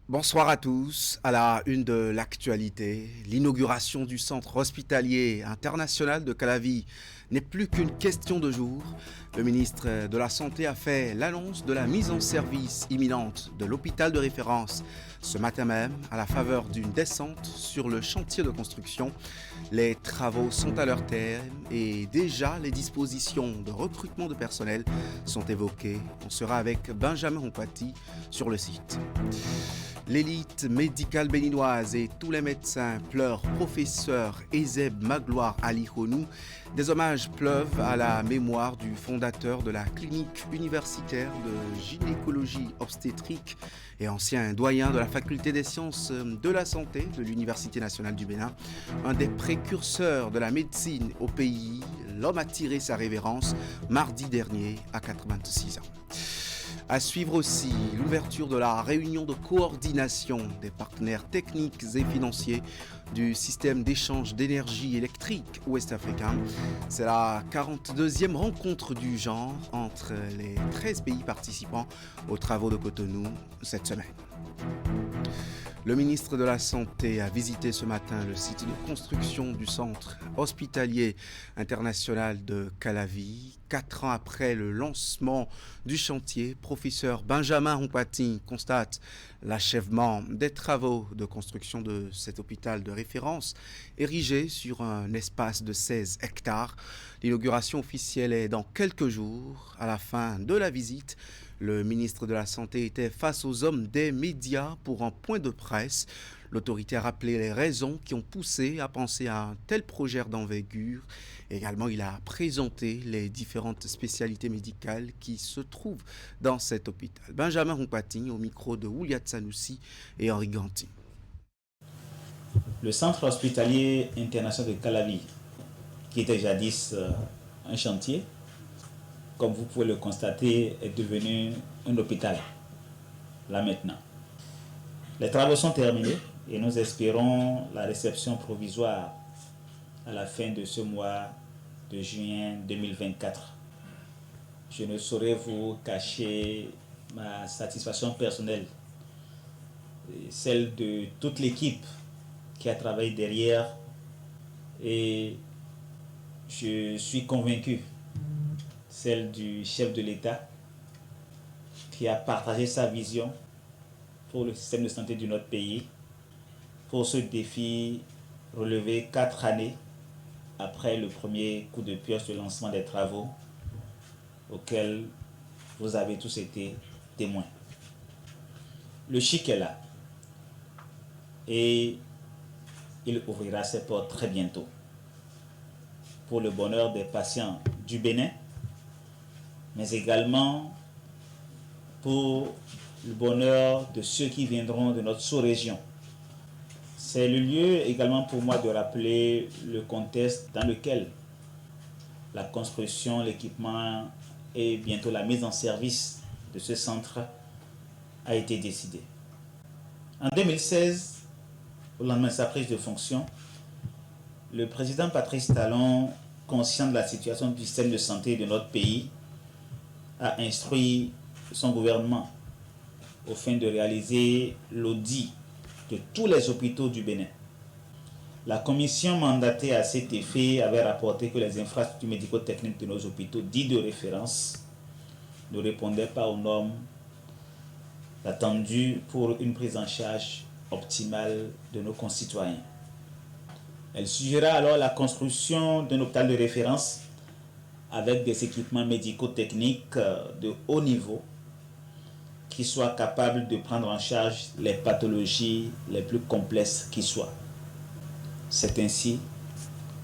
Bonsoir à tous. À la une de l'actualité, l'inauguration du centre hospitalier international de Calavi n'est plus qu'une question de jours. Le ministre de la Santé a fait l'annonce de la mise en service imminente de l'hôpital de référence ce matin même, à la faveur d'une descente sur le chantier de construction. Les travaux sont à leur terme et déjà les dispositions de recrutement de personnel sont évoquées. On sera avec Benjamin Rompati sur le site. L'élite médicale béninoise et tous les médecins pleurent professeur Ezeb Magloire Ali Honou. Des hommages pleuvent à la mémoire du fondateur de la clinique universitaire de gynécologie obstétrique et ancien doyen de la faculté des sciences de la santé de l'Université nationale du Bénin. Un des précurseurs de la médecine au pays, l'homme a tiré sa révérence mardi dernier à 86 ans. À suivre aussi l'ouverture de la réunion de coordination des partenaires techniques et financiers du système d'échange d'énergie électrique ouest-africain. C'est la 42e rencontre du genre entre les 13 pays participants aux travaux de Cotonou cette semaine. Le ministre de la Santé a visité ce matin le site de construction du centre hospitalier international de Calavi. 4 ans après le lancement du chantier, professeur Benjamin Rompati constate l'achèvement des travaux de construction de cet hôpital de référence érigé sur un espace de 16 hectares. L'inauguration officielle est dans quelques jours. À la fin de la visite, le ministre de la Santé était face aux hommes des médias pour un point de presse. L'autorité a rappelé les raisons qui ont poussé à penser à un tel projet d'envergure. Également, il a présenté les différentes spécialités médicales qui se trouvent dans cet hôpital. Benjamin Rompati au micro de Ouliat Sanoussi et Henri Ganti. Le centre hospitalier international de Calavi, qui était jadis un chantier, comme vous pouvez le constater, est devenu un hôpital, là maintenant. Les travaux sont terminés et nous espérons la réception provisoire à la fin de ce mois de juin 2024. Je ne saurais vous cacher ma satisfaction personnelle, celle de toute l'équipe qui a travaillé derrière, et je suis convaincu, celle du chef de l'État qui a partagé sa vision pour le système de santé de notre pays, pour ce défi relevé 4 années après le premier coup de pioche de lancement des travaux auxquels vous avez tous été témoins. Le chic est là et il ouvrira ses portes très bientôt pour le bonheur des patients du Bénin, mais également pour le bonheur de ceux qui viendront de notre sous-région. C'est le lieu également pour moi de rappeler le contexte dans lequel la construction, l'équipement et bientôt la mise en service de ce centre a été décidée. En 2016, au lendemain de sa prise de fonction, le président Patrice Talon, conscient de la situation du système de santé de notre pays, a instruit son gouvernement au fin de réaliser l'audit de tous les hôpitaux du Bénin. La commission mandatée à cet effet avait rapporté que les infrastructures médico-techniques de nos hôpitaux dits de référence ne répondaient pas aux normes attendues pour une prise en charge optimale de nos concitoyens. Elle suggéra alors la construction d'un hôpital de référence avec des équipements médico-techniques de haut niveau qui soient capables de prendre en charge les pathologies les plus complexes qui soient. C'est ainsi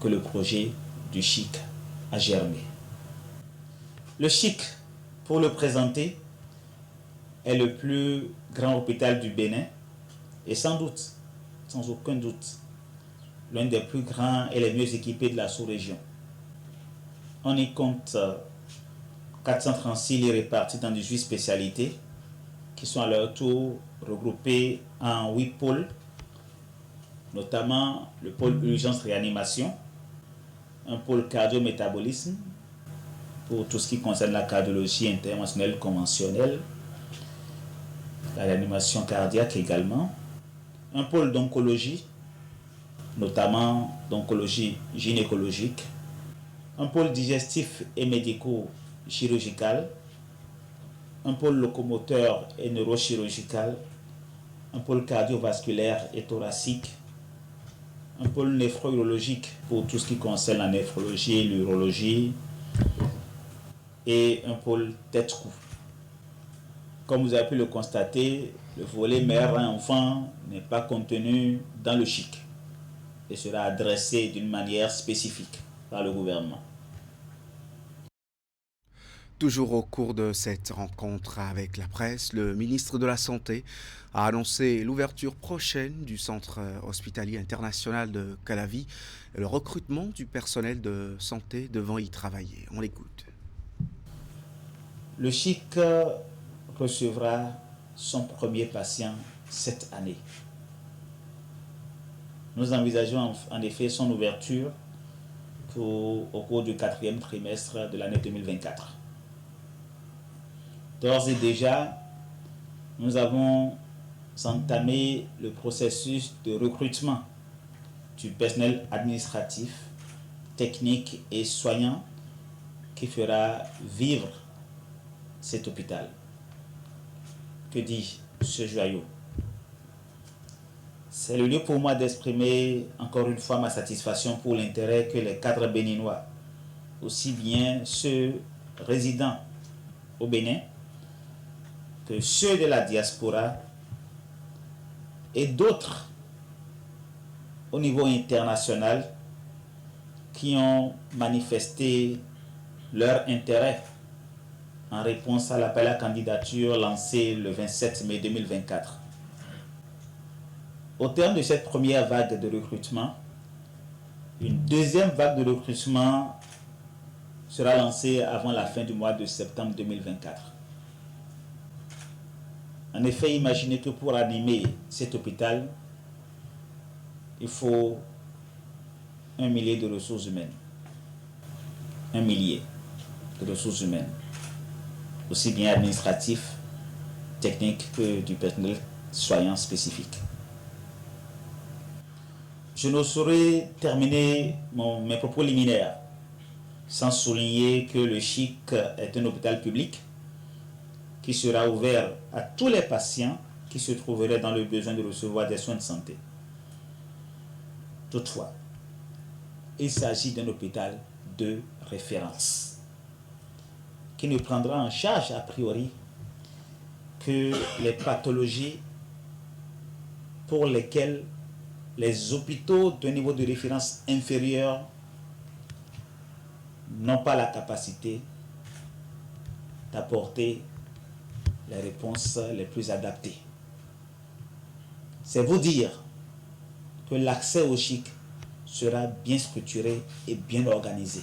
que le projet du CHIC a germé. Le CHIC, pour le présenter, est le plus grand hôpital du Bénin et sans doute, sans aucun doute, l'un des plus grands et les mieux équipés de la sous-région. On y compte 436 lits répartis dans 18 spécialités qui sont à leur tour regroupés en 8 pôles, notamment le pôle urgence-réanimation, un pôle cardio-métabolisme pour tout ce qui concerne la cardiologie interventionnelle conventionnelle, la réanimation cardiaque également, un pôle d'oncologie, notamment d'oncologie gynécologique, un pôle digestif et médico-chirurgical, un pôle locomoteur et neurochirurgical, un pôle cardiovasculaire et thoracique, un pôle néphrologique pour tout ce qui concerne la néphrologie et l'urologie, et un pôle tête-cou. Comme vous avez pu le constater, le volet mère et enfant n'est pas contenu dans le CHIC et sera adressé d'une manière spécifique par le gouvernement. Toujours au cours de cette rencontre avec la presse, le ministre de la Santé a annoncé l'ouverture prochaine du centre hospitalier international de Calavi et le recrutement du personnel de santé devant y travailler. On l'écoute. Le CHIC recevra son premier patient cette année. Nous envisageons en effet son ouverture au cours du 4e trimestre de l'année 2024. D'ores et déjà, nous avons entamé le processus de recrutement du personnel administratif, technique et soignant qui fera vivre cet hôpital. Que dit ce joyau? C'est le lieu pour moi d'exprimer encore une fois ma satisfaction pour l'intérêt que les cadres béninois, aussi bien ceux résidant au Bénin que ceux de la diaspora et d'autres au niveau international qui ont manifesté leur intérêt en réponse à l'appel à candidature lancé le 27 mai 2024. Au terme de cette première vague de recrutement, une deuxième vague de recrutement sera lancée avant la fin du mois de septembre 2024. En effet, imaginez que pour animer cet hôpital, il faut 1 millier de ressources humaines. 1 millier de ressources humaines, aussi bien administratifs, techniques que du personnel soignant spécifique. Je ne saurais terminer mes propos liminaires sans souligner que le CHIC est un hôpital public qui sera ouvert à tous les patients qui se trouveraient dans le besoin de recevoir des soins de santé. Toutefois, il s'agit d'un hôpital de référence qui ne prendra en charge a priori que les pathologies pour lesquelles les hôpitaux de niveau de référence inférieur n'ont pas la capacité d'apporter les réponses les plus adaptées. C'est vous dire que l'accès au CHIC sera bien structuré et bien organisé.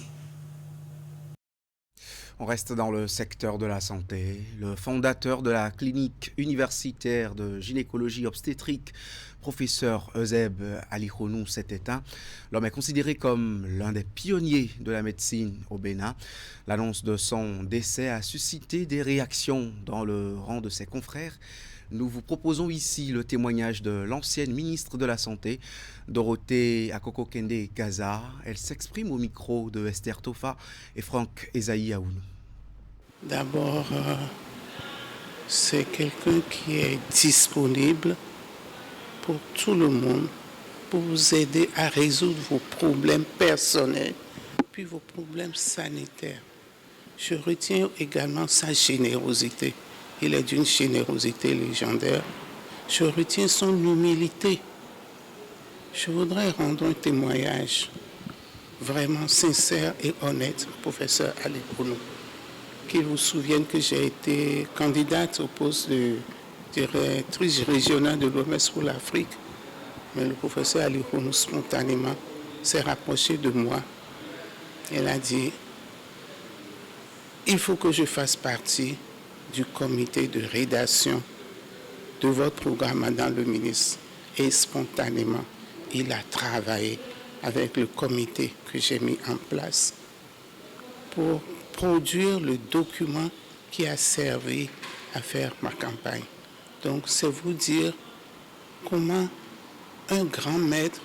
On reste dans le secteur de la santé. Le fondateur de la clinique universitaire de gynécologie obstétrique, professeur Euseb Alikhonou, s'est éteint. L'homme est considéré comme l'un des pionniers de la médecine au Bénin. L'annonce de son décès a suscité des réactions dans le rang de ses confrères. Nous vous proposons ici le témoignage de l'ancienne ministre de la Santé, Dorothée Akoko-Kende Gaza. Elle s'exprime au micro de Esther Tofa et Franck Esaïe Aounou. D'abord, c'est quelqu'un qui est disponible pour tout le monde, pour vous aider à résoudre vos problèmes personnels, puis vos problèmes sanitaires. Je retiens également sa générosité. Il est d'une générosité légendaire. Je retiens son humilité. Je voudrais rendre un témoignage vraiment sincère et honnête, professeur Alikhonou, qu'il vous souvienne que j'ai été candidate au poste de directrice régionale de l'OMS pour l'Afrique. Mais le professeur Alikhonou, spontanément, s'est rapproché de moi. Elle a dit, il faut que je fasse partie du comité de rédaction de votre programme, Madame le ministre. Et spontanément, il a travaillé avec le comité que j'ai mis en place pour produire le document qui a servi à faire ma campagne. Donc c'est vous dire comment un grand maître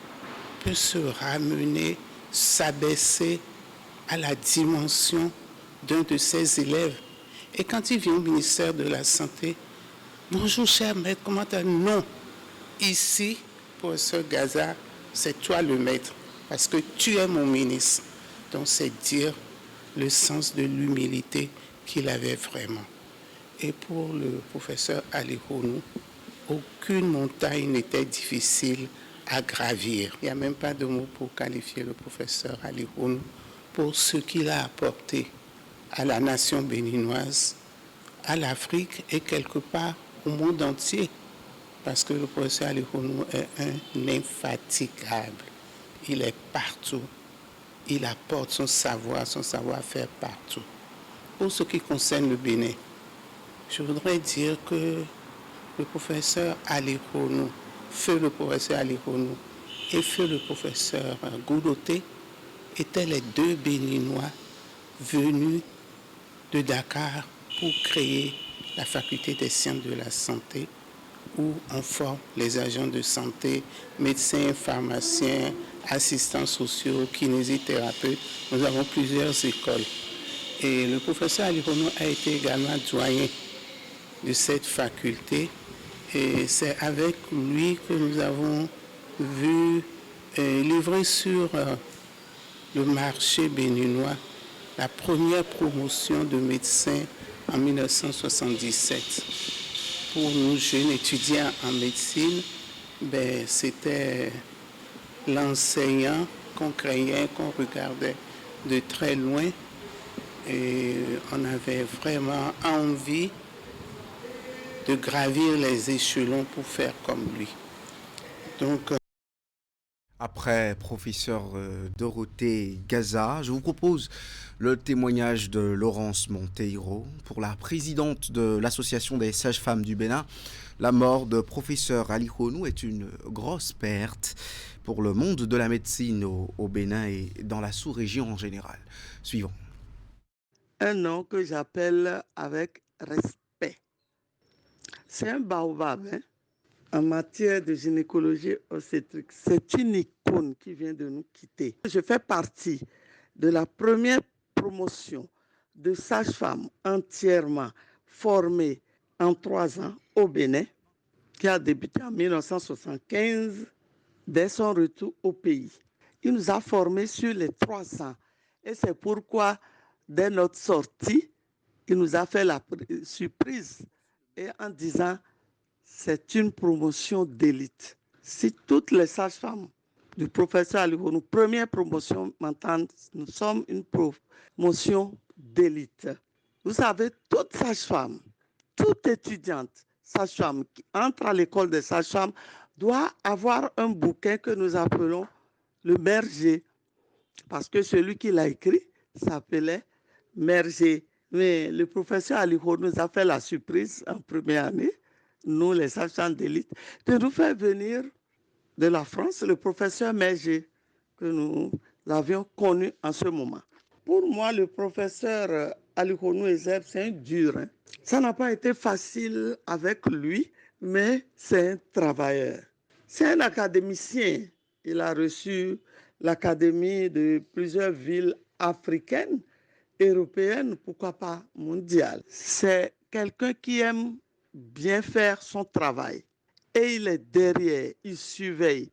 peut se ramener, s'abaisser à la dimension d'un de ses élèves. Et quand il vient au ministère de la Santé, bonjour cher maître, comment tu vas? Non, ici, professeur Gaza, c'est toi le maître, parce que tu es mon ministre. Donc c'est dire le sens de l'humilité qu'il avait vraiment. Et pour le professeur Ali Honou, aucune montagne n'était difficile à gravir. Il n'y a même pas de mots pour qualifier le professeur Ali Honou pour ce qu'il a apporté à la nation béninoise, à l'Afrique et quelque part au monde entier. Parce que le professeur Ali Honou est un infatigable. Il est partout. Il apporte son savoir-faire partout. Pour ce qui concerne le Bénin, je voudrais dire que le professeur Ali Honou, feu le professeur Ali Honou et feu le professeur Goudoté étaient les deux Béninois venus de Dakar pour créer la faculté des sciences de la santé où on forme les agents de santé, médecins, pharmaciens, assistants sociaux, kinésithérapeutes. Nous avons plusieurs écoles. Et le professeur Ali Honou a été également doyen de cette faculté. Et c'est avec lui que nous avons vu livrer sur le marché béninois la première promotion de médecins en 1977. Pour nous jeunes étudiants en médecine, c'était l'enseignant qu'on craignait, qu'on regardait de très loin. Et on avait vraiment envie de gravir les échelons pour faire comme lui. Donc, Après professeur Dorothée Gaza, je vous propose le témoignage de Laurence Monteiro. Pour la présidente de l'Association des sages-femmes du Bénin, la mort de professeur Ali Honou est une grosse perte pour le monde de la médecine au Bénin et dans la sous-région en général. Suivant. Un nom que j'appelle avec respect. C'est un baobab, hein? En matière de gynécologie obstétrique. C'est une icône qui vient de nous quitter. Je fais partie de la première promotion de sages-femmes entièrement formées en 3 ans au Bénin, qui a débuté en 1975 dès son retour au pays. Il nous a formés sur les 3 ans. Et c'est pourquoi, dès notre sortie, il nous a fait la surprise et en disant c'est une promotion d'élite. Si toutes les sages-femmes du professeur Ali Honou, première promotion, m'entendent, nous sommes une promotion d'élite. Vous savez, toute sage-femme, toute étudiante sage-femme qui entre à l'école des sages-femmes doit avoir un bouquin que nous appelons le Merger, parce que celui qui l'a écrit s'appelait Merger. Mais le professeur Ali Honou nous a fait la surprise en première année, nous les sages-femmes d'élite, de nous faire venir de la France le professeur Merger, que nous avions connu en ce moment. Pour moi, le professeur Ali Honou Ezeb, c'est un dur. Hein. Ça n'a pas été facile avec lui, mais c'est un travailleur. C'est un académicien. Il a reçu l'académie de plusieurs villes africaines, européennes, pourquoi pas mondiales. C'est quelqu'un qui aime bien faire son travail. Et il est derrière, il surveille.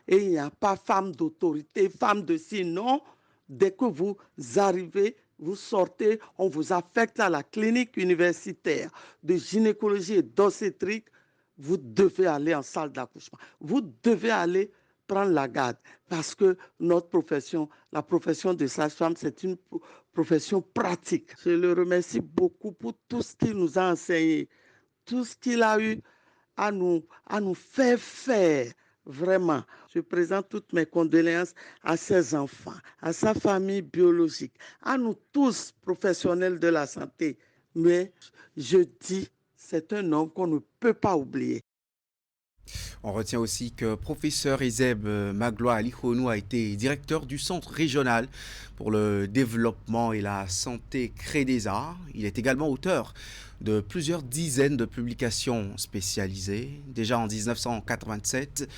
Et il n'y a pas femme d'autorité, femme de sinon. Dès que vous arrivez, vous sortez, on vous affecte à la clinique universitaire de gynécologie et d'obstétrique. Vous devez aller en salle d'accouchement. Vous devez aller prendre la garde parce que notre profession, la profession de sage-femme, c'est une profession pratique. Je le remercie beaucoup pour tout ce qu'il nous a enseigné, tout ce qu'il a eu à nous faire. Vraiment, je présente toutes mes condoléances à ses enfants, à sa famille biologique, à nous tous professionnels de la santé. Mais je dis, c'est un homme qu'on ne peut pas oublier. On retient aussi que professeur Ezeb Magloire Ali Honou a été directeur du Centre régional pour le développement et la santé Cré des Arts. Il est également auteur de plusieurs dizaines de publications spécialisées. Déjà en 1987,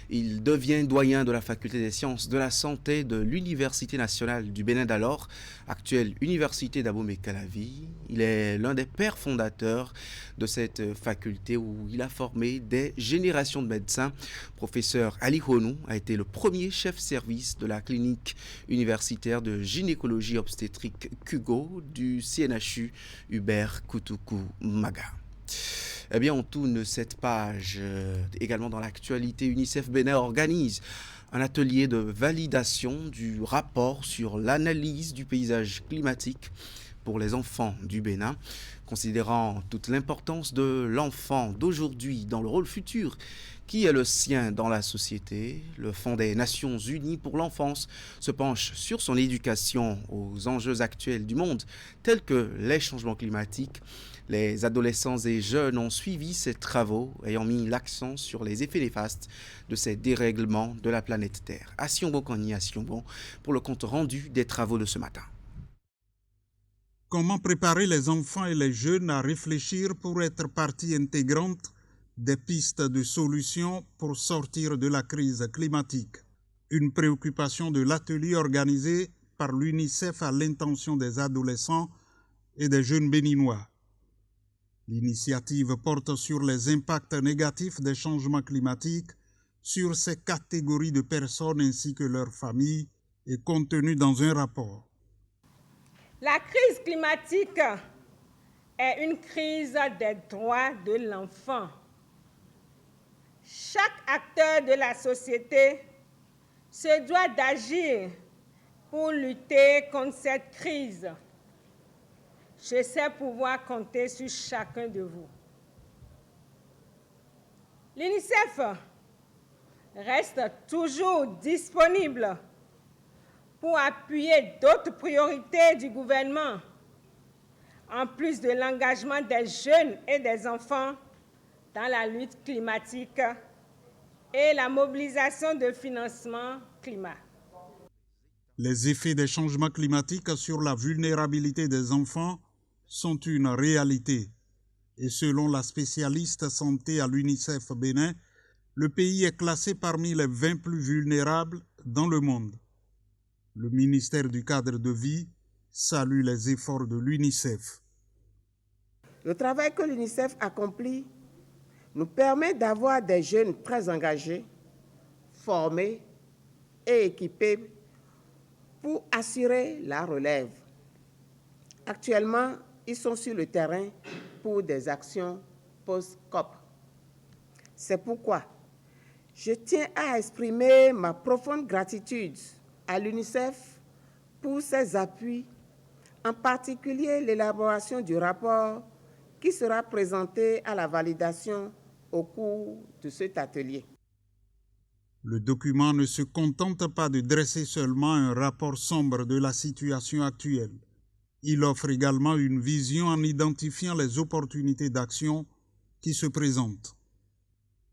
il devient doyen de la faculté des sciences de la santé de l'Université nationale du Bénin d'alors, actuelle Université d'Abomey-Calavi. Il est l'un des pères fondateurs de cette faculté où il a formé des générations de médecins. Professeur Ali Honou a été le premier chef-service de la clinique universitaire de gynécologie obstétrique Kugo du CNHU Hubert Koutoukou Maga. Eh bien, on tourne cette page. Également dans l'actualité, UNICEF Bénin organise un atelier de validation du rapport sur l'analyse du paysage climatique pour les enfants du Bénin, considérant toute l'importance de l'enfant d'aujourd'hui dans le rôle futur qui est le sien dans la société. Le Fonds des Nations Unies pour l'enfance se penche sur son éducation aux enjeux actuels du monde, tels que les changements climatiques. Les adolescents et jeunes ont suivi ces travaux, ayant mis l'accent sur les effets néfastes de ces dérèglements de la planète Terre. Asiongo Kony, Asiongo, pour le compte rendu des travaux de ce matin. Comment préparer les enfants et les jeunes à réfléchir pour être partie intégrante des pistes de solutions pour sortir de la crise climatique? Une préoccupation de l'atelier organisé par l'UNICEF à l'intention des adolescents et des jeunes béninois. L'initiative porte sur les impacts négatifs des changements climatiques sur ces catégories de personnes ainsi que leurs familles et contenue dans un rapport. La crise climatique est une crise des droits de l'enfant. Chaque acteur de la société se doit d'agir pour lutter contre cette crise. Je sais pouvoir compter sur chacun de vous. L'UNICEF reste toujours disponible pour appuyer d'autres priorités du gouvernement, en plus de l'engagement des jeunes et des enfants dans la lutte climatique et la mobilisation de financement climat. Les effets des changements climatiques sur la vulnérabilité des enfants sont une réalité. Et selon la spécialiste santé à l'UNICEF Bénin, le pays est classé parmi les 20 plus vulnérables dans le monde. Le ministère du Cadre de vie salue les efforts de l'UNICEF. Le travail que l'UNICEF accomplit nous permet d'avoir des jeunes très engagés, formés et équipés pour assurer la relève. Actuellement, ils sont sur le terrain pour des actions post-COP. C'est pourquoi je tiens à exprimer ma profonde gratitude à l'UNICEF pour ses appuis, en particulier l'élaboration du rapport qui sera présenté à la validation au cours de cet atelier. Le document ne se contente pas de dresser seulement un rapport sombre de la situation actuelle. Il offre également une vision en identifiant les opportunités d'action qui se présentent.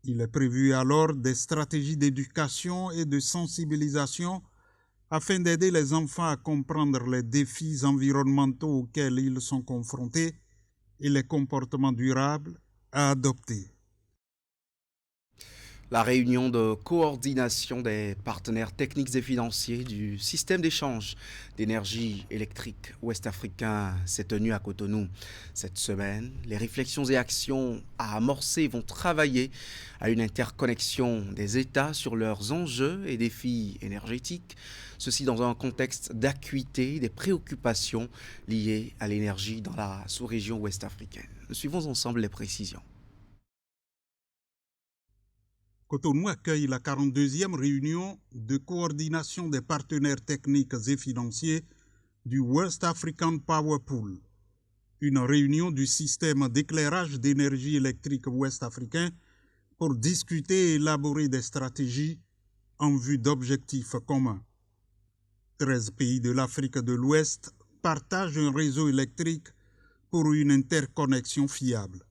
Il est prévu alors des stratégies d'éducation et de sensibilisation afin d'aider les enfants à comprendre les défis environnementaux auxquels ils sont confrontés et les comportements durables à adopter. La réunion de coordination des partenaires techniques et financiers du système d'échange d'énergie électrique ouest-africain s'est tenue à Cotonou cette semaine. Les réflexions et actions à amorcer vont travailler à une interconnexion des États sur leurs enjeux et défis énergétiques, ceci dans un contexte d'acuité des préoccupations liées à l'énergie dans la sous-région ouest-africaine. Suivons ensemble les précisions. Cotonou accueille la 42e réunion de coordination des partenaires techniques et financiers du West African Power Pool, une réunion du système d'éclairage d'énergie électrique ouest-africain pour discuter et élaborer des stratégies en vue d'objectifs communs. 13 pays de l'Afrique de l'Ouest partagent un réseau électrique pour une interconnexion fiable.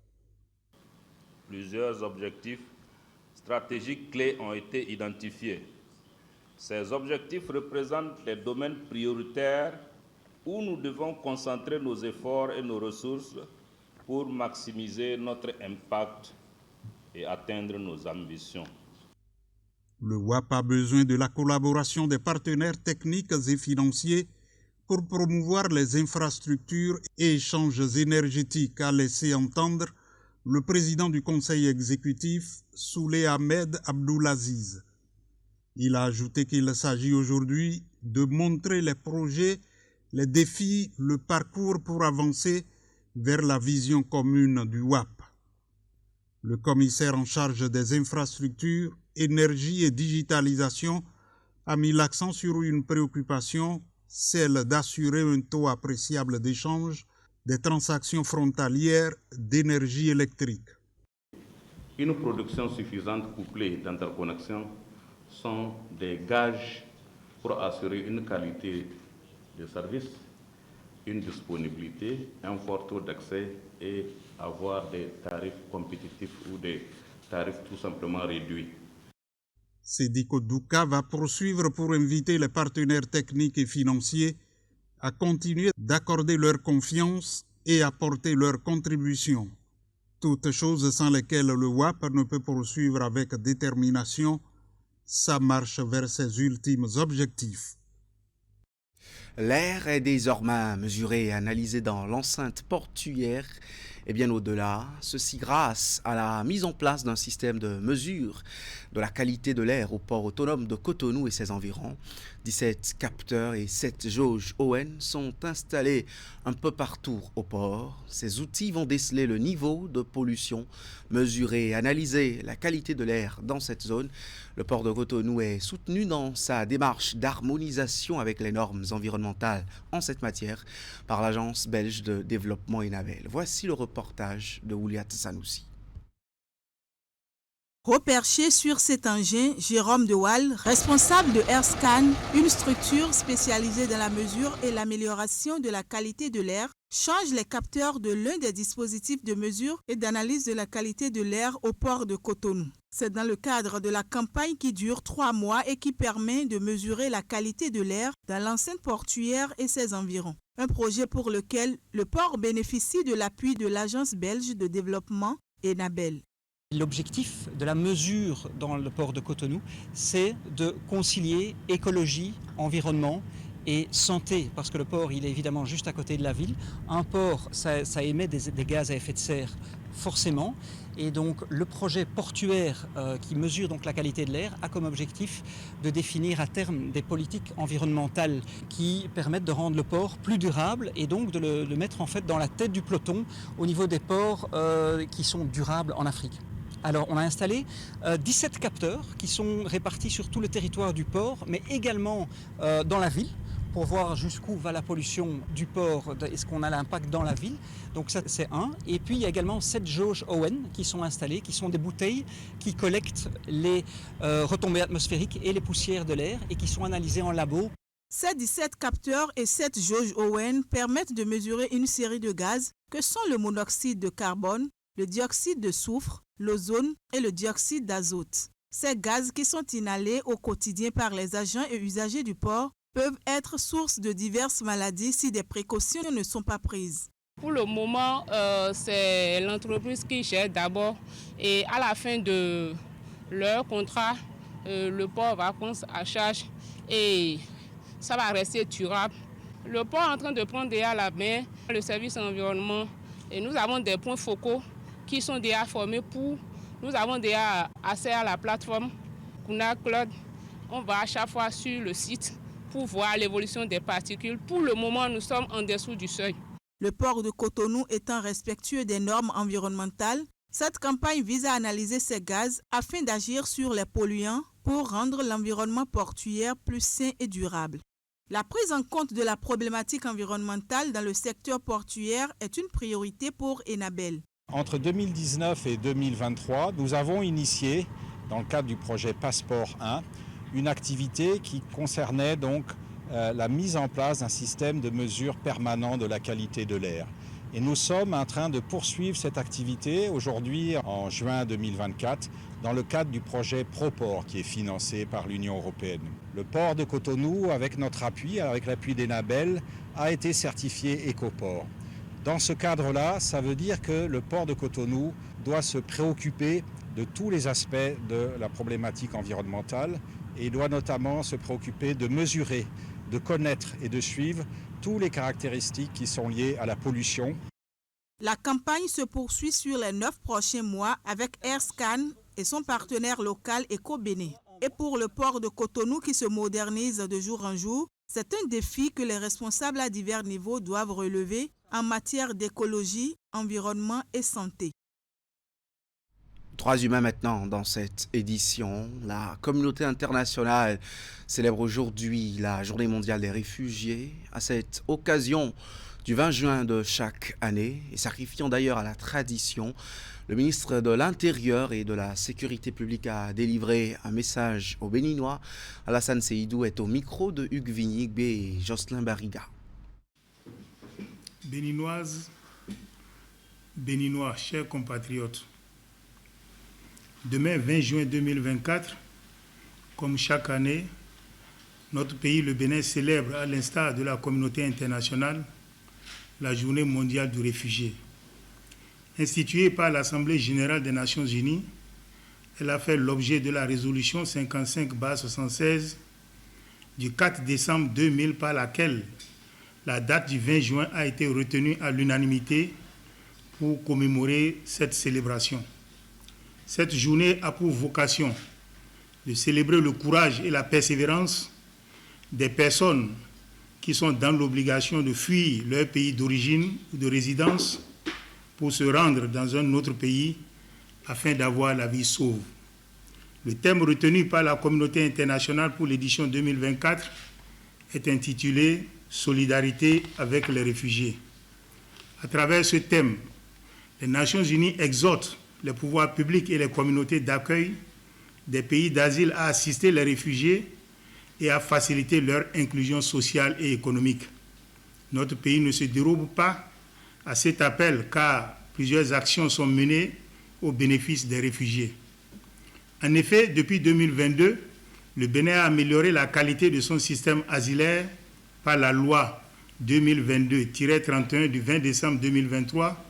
Plusieurs objectifs stratégiques clés ont été identifiés. Ces objectifs représentent les domaines prioritaires où nous devons concentrer nos efforts et nos ressources pour maximiser notre impact et atteindre nos ambitions. Le WAP a besoin de la collaboration des partenaires techniques et financiers pour promouvoir les infrastructures et échanges énergétiques, a laissé entendre le président du conseil exécutif, Souley Ahmed Abdoulaziz. Il a ajouté qu'il s'agit aujourd'hui de montrer les projets, les défis, le parcours pour avancer vers la vision commune du WAP. Le commissaire en charge des infrastructures, énergie et digitalisation a mis l'accent sur une préoccupation, celle d'assurer un taux appréciable d'échange des transactions frontalières d'énergie électrique. Une production suffisante couplée d'interconnexions sont des gages pour assurer une qualité de service, une disponibilité, un fort taux d'accès et avoir des tarifs compétitifs ou des tarifs tout simplement réduits. Sédiko Douka va poursuivre pour inviter les partenaires techniques et financiers à continuer d'accorder leur confiance et apporter leur contribution. Toutes choses sans lesquelles le WAP ne peut poursuivre avec détermination sa marche vers ses ultimes objectifs. L'air est désormais mesuré et analysé dans l'enceinte portuaire et bien au-delà, ceci grâce à la mise en place d'un système de mesure de la qualité de l'air au port autonome de Cotonou et ses environs. 17 capteurs et 7 jauges ON sont installés un peu partout au port. Ces outils vont déceler le niveau de pollution, mesurer et analyser la qualité de l'air dans cette zone. Le port de Cotonou est soutenu dans sa démarche d'harmonisation avec les normes environnementales en cette matière par l'Agence belge de développement Enabel. Voici le reportage de Ouliat Sanoussi. Reperché sur cet engin, Jérôme De Waal, responsable de AirScan, une structure spécialisée dans la mesure et l'amélioration de la qualité de l'air, change les capteurs de l'un des dispositifs de mesure et d'analyse de la qualité de l'air au port de Cotonou. C'est dans le cadre de la campagne qui dure 3 mois et qui permet de mesurer la qualité de l'air dans l'enceinte portuaire et ses environs. Un projet pour lequel le port bénéficie de l'appui de l'Agence belge de développement Enabel. L'objectif de la mesure dans le port de Cotonou, c'est de concilier écologie, environnement et santé, parce que le port, il est évidemment juste à côté de la ville. Un port, ça émet des gaz à effet de serre, forcément. Et donc, le projet portuaire qui mesure donc la qualité de l'air a comme objectif de définir à terme des politiques environnementales qui permettent de rendre le port plus durable et donc de le mettre en fait dans la tête du peloton au niveau des ports qui sont durables en Afrique. Alors, on a installé 17 capteurs qui sont répartis sur tout le territoire du port, mais également dans la ville, pour voir jusqu'où va la pollution du port, est-ce qu'on a l'impact dans la ville. Donc ça, c'est un. Et puis, il y a également 7 jauges ON qui sont installées, qui sont des bouteilles qui collectent les retombées atmosphériques et les poussières de l'air et qui sont analysées en labo. Ces 17 capteurs et 7 jauges ON permettent de mesurer une série de gaz que sont le monoxyde de carbone, le dioxyde de soufre, l'ozone et le dioxyde d'azote. Ces gaz qui sont inhalés au quotidien par les agents et usagers du port peuvent être source de diverses maladies si des précautions ne sont pas prises. Pour le moment, c'est l'entreprise qui gère d'abord et à la fin de leur contrat, le port va prendre à charge et ça va rester durable. Le port est en train de prendre déjà la main, le service environnement, et nous avons des points focaux qui sont déjà formés nous avons déjà accès à la plateforme Kuna Cloud. On va à chaque fois sur le site pour voir l'évolution des particules. Pour le moment, nous sommes en dessous du seuil. Le port de Cotonou étant respectueux des normes environnementales, cette campagne vise à analyser ces gaz afin d'agir sur les polluants pour rendre l'environnement portuaire plus sain et durable. La prise en compte de la problématique environnementale dans le secteur portuaire est une priorité pour Enabel. Entre 2019 et 2023, nous avons initié, dans le cadre du projet Passeport 1, une activité qui concernait donc la mise en place d'un système de mesure permanent de la qualité de l'air. Et nous sommes en train de poursuivre cette activité aujourd'hui, en juin 2024, dans le cadre du projet ProPort qui est financé par l'Union européenne. Le port de Cotonou, avec notre appui, avec l'appui d'Enabel, a été certifié Écoport. Dans ce cadre-là, ça veut dire que le port de Cotonou doit se préoccuper de tous les aspects de la problématique environnementale et doit notamment se préoccuper de mesurer, de connaître et de suivre toutes les caractéristiques qui sont liées à la pollution. La campagne se poursuit sur les 9 prochains mois avec AirScan et son partenaire local EcoBéné. Et pour le port de Cotonou qui se modernise de jour en jour, c'est un défi que les responsables à divers niveaux doivent relever en matière d'écologie, environnement et santé. Droits humains maintenant dans cette édition. La communauté internationale célèbre aujourd'hui la Journée mondiale des réfugiés. À cette occasion du 20 juin de chaque année, et sacrifiant d'ailleurs à la tradition, le ministre de l'Intérieur et de la Sécurité publique a délivré un message aux Béninois. Alassane Seydou est au micro de Hugues Vignigbe et Jocelyn Bariga. Béninoises, Béninois, chers compatriotes, demain 20 juin 2024, comme chaque année, notre pays, le Bénin, célèbre à l'instar de la communauté internationale la Journée mondiale du réfugié. Instituée par l'Assemblée générale des Nations unies, elle a fait l'objet de la résolution 55/76 du 4 décembre 2000 par laquelle la date du 20 juin a été retenue à l'unanimité pour commémorer cette célébration. Cette journée a pour vocation de célébrer le courage et la persévérance des personnes qui sont dans l'obligation de fuir leur pays d'origine ou de résidence pour se rendre dans un autre pays afin d'avoir la vie sauve. Le thème retenu par la communauté internationale pour l'édition 2024 est intitulé « Solidarité avec les réfugiés ». À travers ce thème, les Nations unies exhortent les pouvoirs publics et les communautés d'accueil des pays d'asile à assister les réfugiés et à faciliter leur inclusion sociale et économique. Notre pays ne se dérobe pas à cet appel car plusieurs actions sont menées au bénéfice des réfugiés. En effet, depuis 2022, le Bénin a amélioré la qualité de son système asilaire par la loi 2022-31 du 20 décembre 2023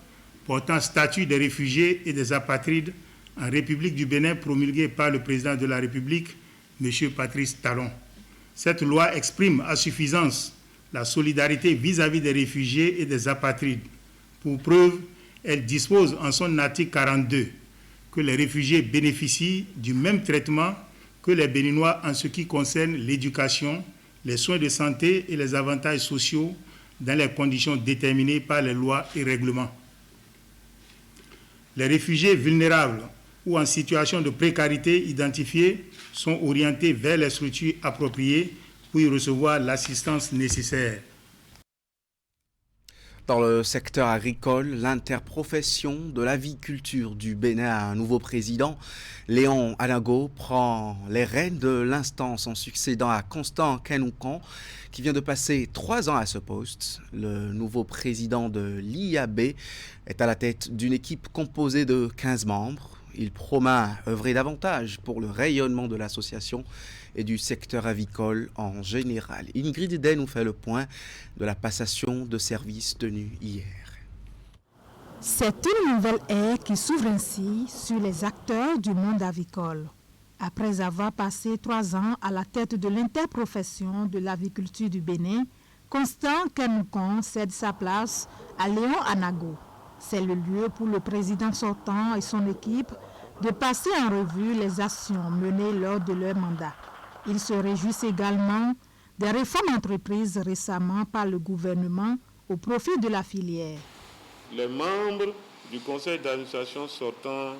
portant statut des réfugiés et des apatrides en République du Bénin promulguée par le président de la République, M. Patrice Talon. Cette loi exprime à suffisance la solidarité vis-à-vis des réfugiés et des apatrides. Pour preuve, elle dispose en son article 42 que les réfugiés bénéficient du même traitement que les Béninois en ce qui concerne l'éducation, les soins de santé et les avantages sociaux dans les conditions déterminées par les lois et règlements. Les réfugiés vulnérables ou en situation de précarité identifiés sont orientés vers les structures appropriées pour y recevoir l'assistance nécessaire. Dans le secteur agricole, l'interprofession de l'aviculture du Bénin a un nouveau président. Léon Anago prend les rênes de l'instance en succédant à Constant Kenoukan, qui vient de passer 3 ans à ce poste. Le nouveau président de l'IAB est à la tête d'une équipe composée de 15 membres. Il promet œuvrer davantage pour le rayonnement de l'association et du secteur avicole en général. Ingrid Day nous fait le point de la passation de service tenue hier. C'est une nouvelle ère qui s'ouvre ainsi sur les acteurs du monde avicole. Après avoir passé 3 ans à la tête de l'interprofession de l'aviculture du Bénin, Constant Kenoukan cède sa place à Léon Anago. C'est le lieu pour le président sortant et son équipe de passer en revue les actions menées lors de leur mandat. Ils se réjouissent également des réformes entreprises récemment par le gouvernement au profit de la filière. Les membres du conseil d'administration sortant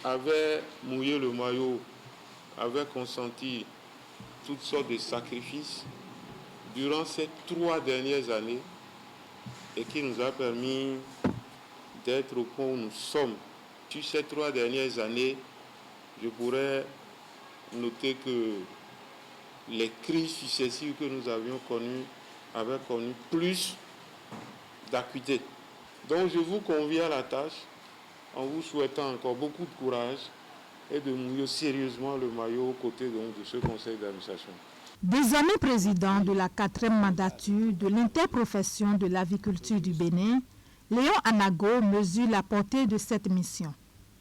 avaient mouillé le maillot, avaient consenti toutes sortes de sacrifices durant ces 3 dernières années et qui nous a permis d'être au point où nous sommes. Sur ces 3 dernières années, je pourrais noter que les crises successives que nous avions connues avaient connu plus d'acuité. Donc je vous convie à la tâche en vous souhaitant encore beaucoup de courage et de mouiller sérieusement le maillot aux côtés de ce conseil d'administration. Désormais président de la 4e mandature de l'interprofession de l'aviculture du Bénin, Léon Anago mesure la portée de cette mission.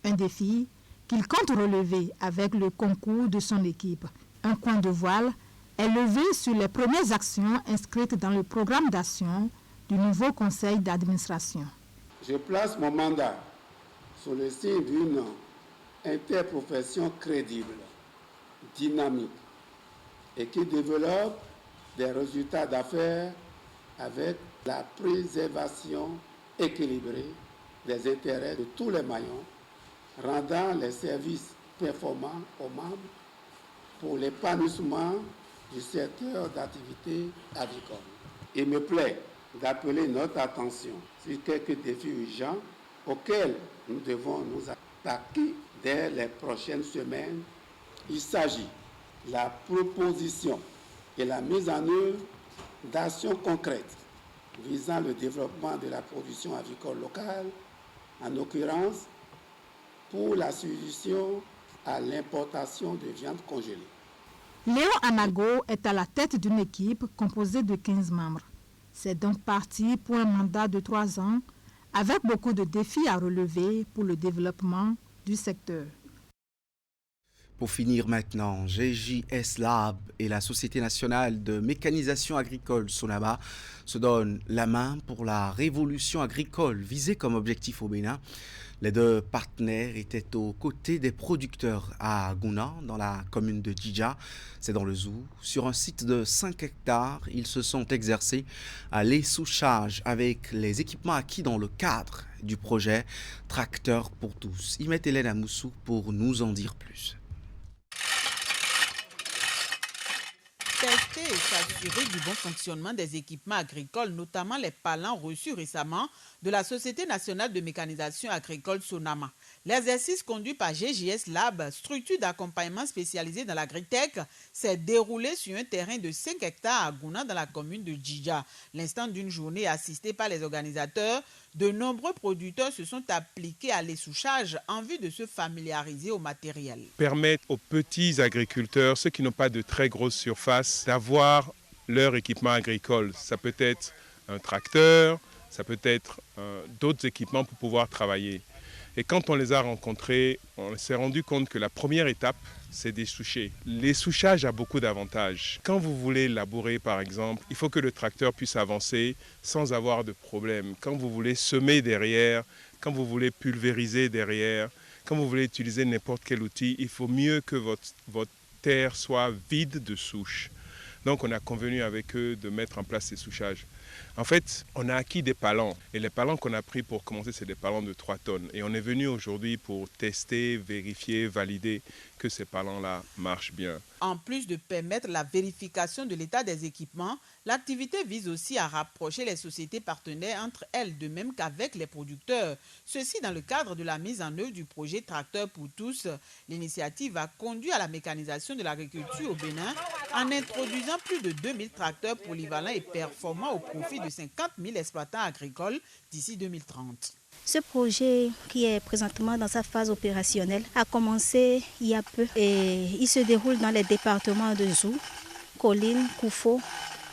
Un défi qu'il compte relever avec le concours de son équipe. Un coin de voile est levé sur les premières actions inscrites dans le programme d'action du nouveau conseil d'administration. Je place mon mandat sous le signe d'une interprofession crédible, dynamique et qui développe des résultats d'affaires avec la préservation équilibrée des intérêts de tous les maillons, rendant les services performants aux membres pour l'épanouissement du secteur d'activité avicole. Il me plaît d'appeler notre attention sur quelques défis urgents auxquels nous devons nous attaquer dès les prochaines semaines. Il s'agit de la proposition et la mise en œuvre d'actions concrètes visant le développement de la production avicole locale, en l'occurrence pour la substitution à l'importation de viande congelée. Léon Anago est à la tête d'une équipe composée de 15 membres. C'est donc parti pour un mandat de 3 ans avec beaucoup de défis à relever pour le développement du secteur. Pour finir maintenant, GJS Lab et la Société nationale de mécanisation agricole Sonama se donnent la main pour la révolution agricole visée comme objectif au Bénin. Les deux partenaires étaient aux côtés des producteurs à Gouna, dans la commune de Djidja, c'est dans le Zou. Sur un site de 5 hectares, ils se sont exercés à l'essouchage avec les équipements acquis dans le cadre du projet Tracteur pour tous. Y met Hélène Amoussou pour nous en dire plus. Tester et s'assurer du bon fonctionnement des équipements agricoles, notamment les palans reçus récemment de la Société nationale de mécanisation agricole Sonama. L'exercice conduit par GJS Lab, structure d'accompagnement spécialisée dans l'agritech, s'est déroulé sur un terrain de 5 hectares à Gouna dans la commune de Djidja. L'instant d'une journée assistée par les organisateurs, de nombreux producteurs se sont appliqués à l'essouchage en vue de se familiariser au matériel. Permettre aux petits agriculteurs, ceux qui n'ont pas de très grosses surfaces, d'avoir leur équipement agricole. Ça peut être un tracteur, ça peut être d'autres équipements pour pouvoir travailler. Et quand on les a rencontrés, on s'est rendu compte que la première étape, c'est d'essoucher. L'essouchage a beaucoup d'avantages. Quand vous voulez labourer, par exemple, il faut que le tracteur puisse avancer sans avoir de problème. Quand vous voulez semer derrière, quand vous voulez pulvériser derrière, quand vous voulez utiliser n'importe quel outil, il faut mieux que votre terre soit vide de souches. Donc on a convenu avec eux de mettre en place ces souchages. En fait, on a acquis des palans. Et les palans qu'on a pris pour commencer, c'est des palans de 3 tonnes. Et on est venu aujourd'hui pour tester, vérifier, valider que ces palans-là marchent bien. En plus de permettre la vérification de l'état des équipements, l'activité vise aussi à rapprocher les sociétés partenaires entre elles, de même qu'avec les producteurs. Ceci dans le cadre de la mise en œuvre du projet Tracteur pour tous. L'initiative a conduit à la mécanisation de l'agriculture au Bénin en introduisant plus de 2000 tracteurs polyvalents et performants au profit de 50 000 exploitants agricoles d'ici 2030. Ce projet, qui est présentement dans sa phase opérationnelle, a commencé il y a peu et il se déroule dans les départements de Zou, Colline, Koufo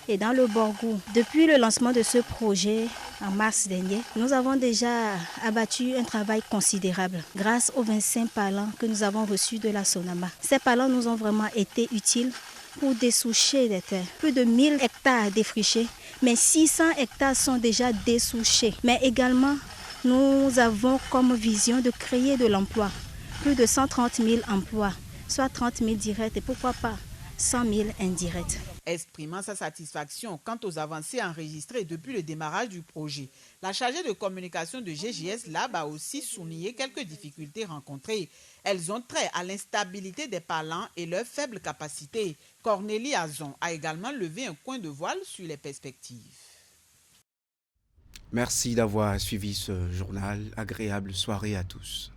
et dans le Borgou. Depuis le lancement de ce projet en mars dernier, nous avons déjà abattu un travail considérable grâce aux 25 palans que nous avons reçus de la Sonama. Ces palans nous ont vraiment été utiles pour dessoucher des terres. Plus de 1000 hectares défrichés, mais 600 hectares sont déjà dessouchés. Mais également, nous avons comme vision de créer de l'emploi, plus de 130 000 emplois, soit 30 000 directs et pourquoi pas 100 000 indirects. Exprimant sa satisfaction quant aux avancées enregistrées depuis le démarrage du projet, la chargée de communication de GJS Lab a aussi souligné quelques difficultés rencontrées. Elles ont trait à l'instabilité des palans et leur faible capacité. Cornélie Azon a également levé un coin de voile sur les perspectives. Merci d'avoir suivi ce journal. Agréable soirée à tous.